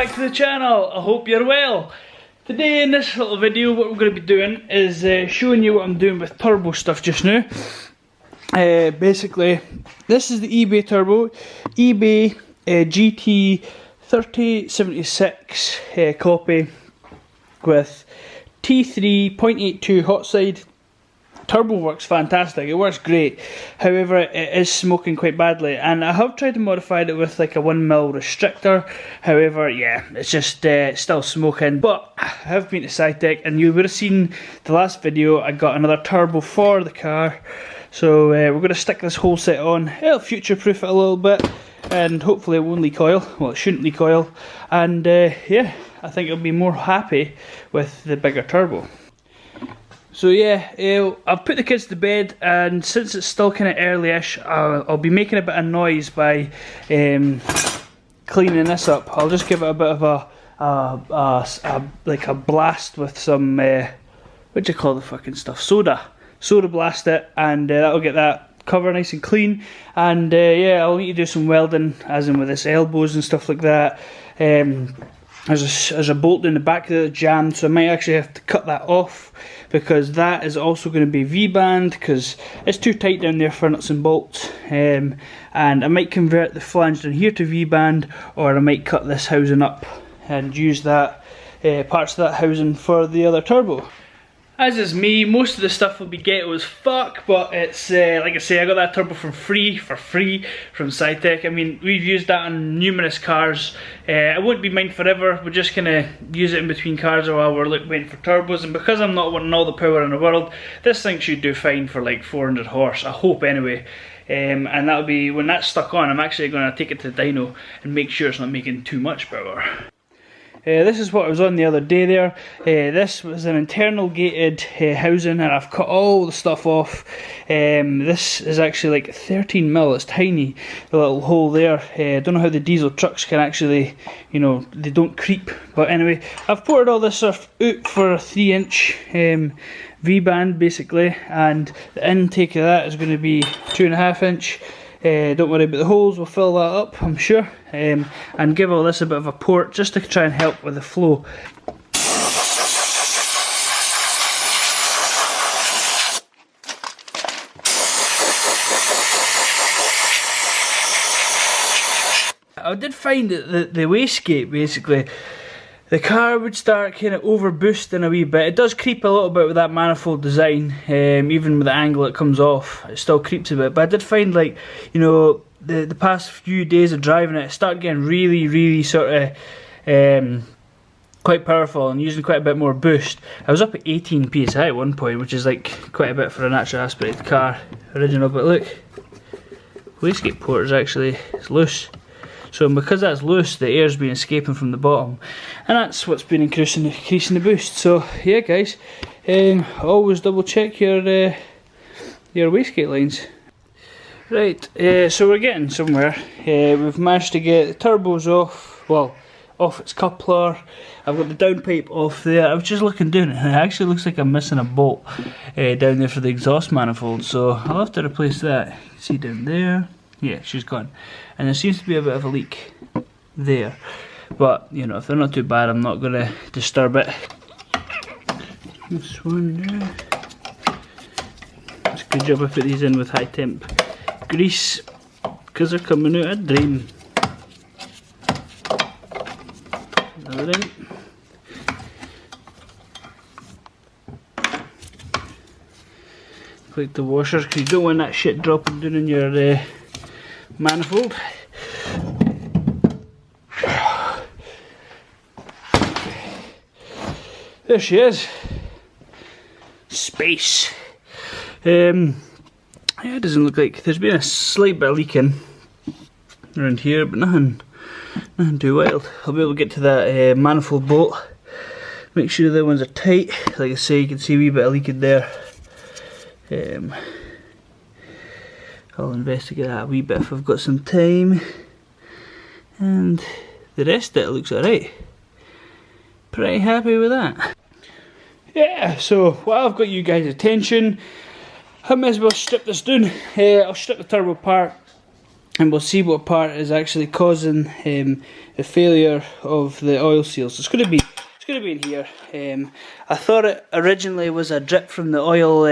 back to the channel. I hope you're well. Today in this little video what we're going to be doing is showing you what I'm doing with turbo stuff just now. Basically this is the eBay turbo, eBay GT3076 copy with T3.82 hot side. Turbo works fantastic, it works great, however it is smoking quite badly, and I have tried to modify it with like a 1mm restrictor. However, yeah, it's just still smoking. But I have been to BEYTEK, and you would have seen the last video I got another turbo for the car, so we're going to stick this whole set on. It'll future proof it a little bit, and hopefully it won't leak oil. Well, it shouldn't leak oil, and yeah, I think I'll be more happy with the bigger turbo. So yeah, I've put the kids to bed, and since it's still kind of early-ish, I'll be making a bit of noise by cleaning this up. I'll just give it a bit of like a blast with some, what do you call the fucking stuff? Soda blast it, and that'll get that cover nice and clean. And yeah, I'll need to do some welding, as in with this elbows and stuff like that. There's a bolt in the back that's jammed, so I might actually have to cut that off, because that is also going to be V-band, because it's too tight down there for nuts and bolts. And I might convert the flange down here to V-band, or I might cut this housing up and use that parts of that housing for the other turbo. As is me, most of the stuff will be ghetto as fuck, but it's like I say, I got that turbo for free from BEYTEK. I mean, we've used that on numerous cars. It won't be mine forever. We're just gonna use it in between cars while we're waiting for turbos. And because I'm not wanting all the power in the world, this thing should do fine for like 400 horse. I hope anyway. And that'll be when that's stuck on. I'm actually gonna take it to the dyno and make sure it's not making too much power. This is what I was on the other day there. This was an internal gated housing, and I've cut all the stuff off. This is actually like 13mm, it's tiny, the little hole there. I don't know how the diesel trucks can actually, you know, they don't creep. But anyway, I've ported all this stuff out for a 3-inch V-band basically, and the intake of that is going to be 2.5-inch. Don't worry about the holes, we'll fill that up, I'm sure, and give all this a bit of a port just to try and help with the flow. I did find that the wastegate, basically, the car would start kind of over boosting a wee bit. It does creep a little bit with that manifold design, even with the angle it comes off, it still creeps a bit. But I did find, like, you know, the past few days of driving it started getting really sort of quite powerful and using quite a bit more boost. I was up at 18 psi at one point, which is like quite a bit for a natural aspirated car, original. But look, wastegate port is actually, it's loose. So because that's loose, the air's been escaping from the bottom, and that's what's been increasing the boost. So yeah, guys, always double check your wastegate lines. Right, so we're getting somewhere. We've managed to get the turbos off, well, off its coupler. I've got the downpipe off there. I was just looking down it, and it actually looks like I'm missing a bolt down there for the exhaust manifold, so I'll have to replace that. You can see down there. Yeah, she's gone. And there seems to be a bit of a leak there. But, you know, if they're not too bad, I'm not going to disturb it. This one there. It's a good job I put these in with high temp grease, because they're coming out of drain. Another in. Like the washers, because you don't want that shit dropping down in your manifold. There she is. Space. Yeah, it doesn't look like there's been a slight bit of leaking around here, but nothing too wild. I'll be able to get to that manifold bolt. Make sure the ones are tight. Like I say, you can see a wee bit of leaking there. I'll investigate that a wee bit if I've got some time, and the rest of it looks alright. Pretty happy with that. Yeah, so while I've got you guys' attention, I may as well strip this down. I'll strip the turbo apart, and we'll see what part is actually causing the failure of the oil seals. It's going to be in here. I thought it originally was a drip from the oil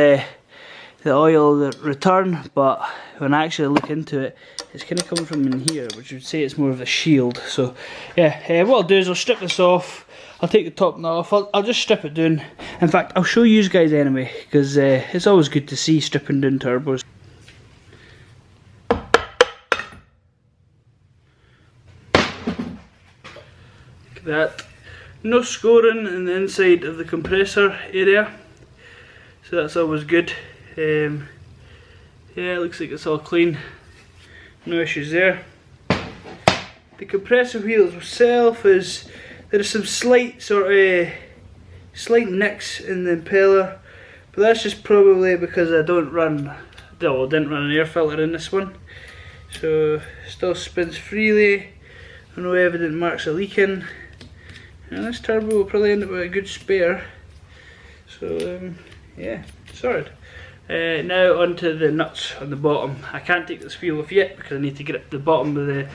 return, but when I actually look into it, it's kind of coming from in here, which would say it's more of a shield. So yeah, what I'll do is I'll strip this off. I'll take the top nut off. I'll just strip it down. In fact, I'll show you guys anyway, because it's always good to see stripping down turbos. Look at that. No scoring in the inside of the compressor area, so that's always good. Yeah, it looks like it's all clean. No issues there. The compressor wheels itself there are some slight slight nicks in the impeller, but that's just probably because I didn't run an air filter in this one. So it still spins freely, no evident marks of leaking, and this turbo will probably end up with a good spare. So yeah, sorted. Now onto the nuts on the bottom. I can't take this wheel off yet because I need to get up the bottom of the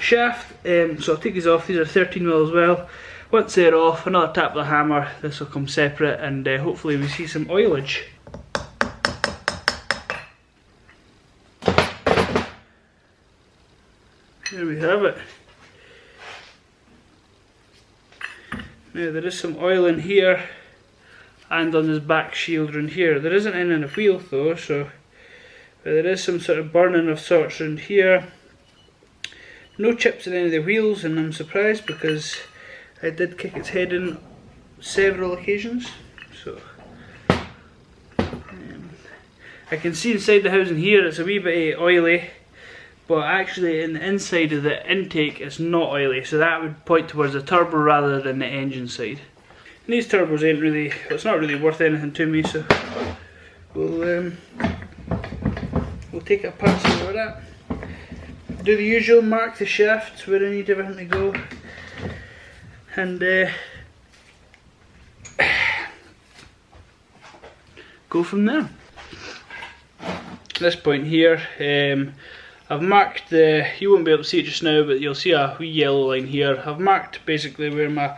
shaft, so I'll take these off. These are 13mm as well. Once they're off, another tap of the hammer, this will come separate, and hopefully we see some oilage. There we have it. Now there is some oil in here and on this back shield around here. There isn't any in the wheel though, so but there is some sort of burning of sorts around here. No chips in any of the wheels, and I'm surprised because I did kick its head in several occasions. So I can see inside the housing here it's a wee bit oily, but actually in the inside of the intake it's not oily, so that would point towards the turbo rather than the engine side. And these turbos ain't really, it's not really worth anything to me, so we'll take it apart, see where we're at. Do the usual, mark the shafts where I need everything to go, and go from there. At this point here, I've marked you won't be able to see it just now, but you'll see a wee yellow line here. I've marked basically where my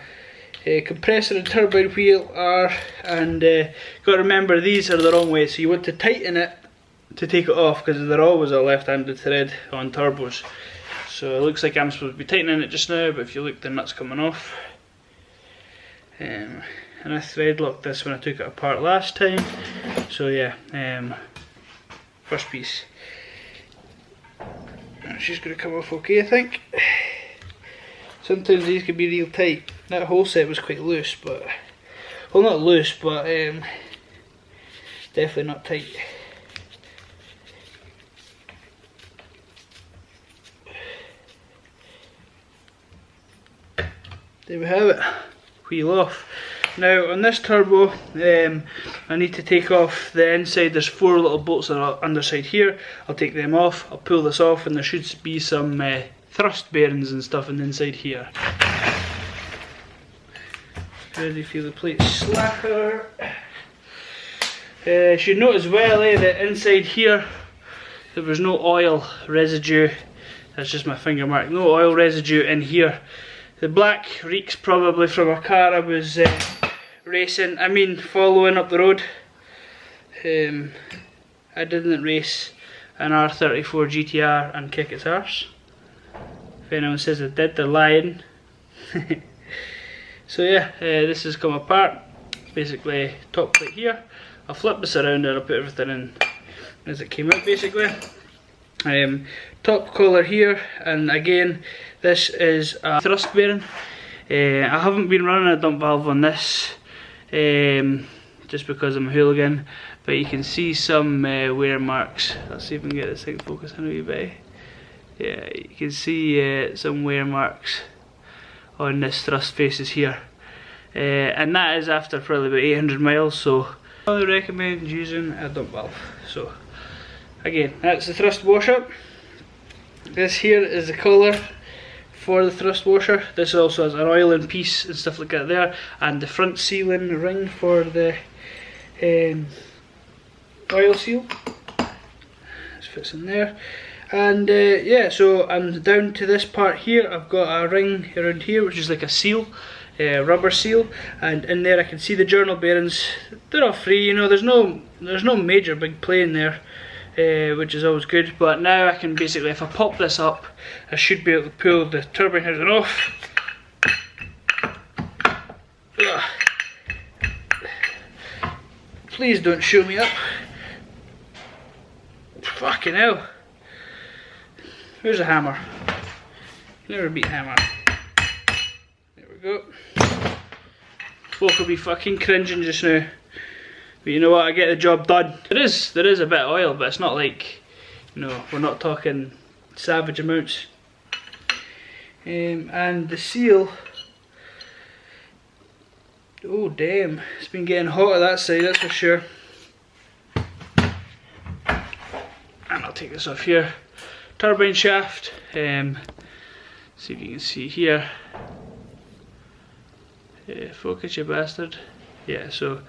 compressor and turbine wheel are, and got to remember these are the wrong way, so you want to tighten it to take it off, because they're always a left-handed thread on turbos. So it looks like I'm supposed to be tightening it just now, but if you look, the nut's coming off. And I thread locked this when I took it apart last time. So yeah, first piece. She's going to come off okay, I think. Sometimes these can be real tight. That whole set was quite loose, but well, not loose, but definitely not tight. There we have it, wheel off. Now on this turbo, I need to take off the inside. There's 4 little bolts that are underside here. I'll take them off, I'll pull this off, and there should be some thrust bearings and stuff on the inside here. Ready for the plate slacker. You should note as well that inside here there was no oil residue. That's just my finger mark. No oil residue in here. The black reeks probably from a car I was following up the road. I didn't race an R34 GTR and kick its arse. If anyone says I did, they're lying. So yeah, this has come apart. Basically, top plate here. I'll flip this around and I'll put everything in as it came out basically. Top collar here, and again this is a thrust bearing. I haven't been running a dump valve on this just because I'm a hooligan, but you can see some wear marks. Let's see if we can get this thing focused on a wee bit. Yeah, you can see some wear marks on this thrust faces here, and that is after probably about 800 miles, so I would recommend using a dump valve. So again, that's the thrust washer. This here is the collar for the thrust washer. This also has an oiling piece and stuff like that there, and the front sealing ring for the oil seal. This fits in there. And yeah, so I'm down to this part here. I've got a ring around here which is like a seal, rubber seal, and in there I can see the journal bearings. They're all free, you know, there's no major big play in there, which is always good. But now I can basically, if I pop this up, I should be able to pull the turbine housing off. Ugh. Please don't show me up. Fucking hell. Where's the hammer? Never beat hammer. There we go. Folk will be fucking cringing just now. But you know what, I get the job done. There is a bit of oil, but it's not like, you know, we're not talking savage amounts. And the seal, oh damn, it's been getting hot on that side, that's for sure. And I'll take this off here. Turbine shaft, see if you can see here. Focus, you bastard. Yeah, so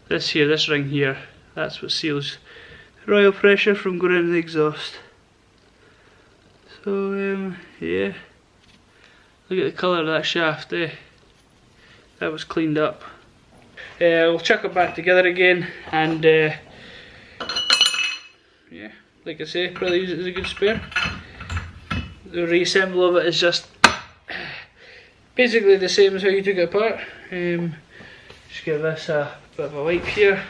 this here, this ring here, that's what seals the oil pressure from going into the exhaust. So yeah, look at the colour of that shaft, eh? That was cleaned up. We'll chuck it back together again, and yeah, like I say, probably use it as a good spare. The reassemble of it is just basically the same as how you took it apart. Just give this a bit of a wipe here.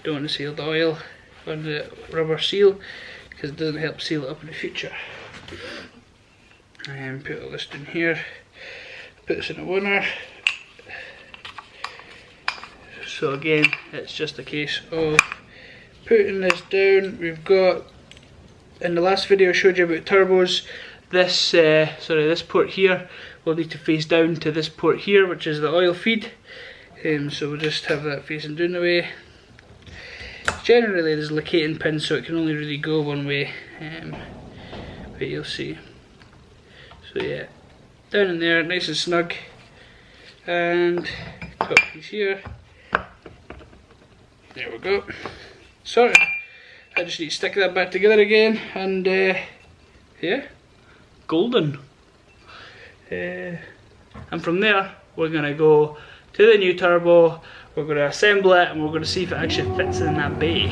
Don't want to seal the oil on the rubber seal because it doesn't help seal it up in the future. And put all this down here. Put this in a winner. So again, it's just a case of putting this down. We've got, in the last video I showed you about turbos, this this port here will need to face down to this port here, which is the oil feed. So we'll just have that facing down the way. Generally there's locating pins, so it can only really go one way, but you'll see. So yeah, down in there, nice and snug, and top piece here. There we go. Sorry, I just need to stick that back together again, and yeah, golden. And from there we're going to go to the new turbo, we're going to assemble it, and we're going to see if it actually fits in that bay.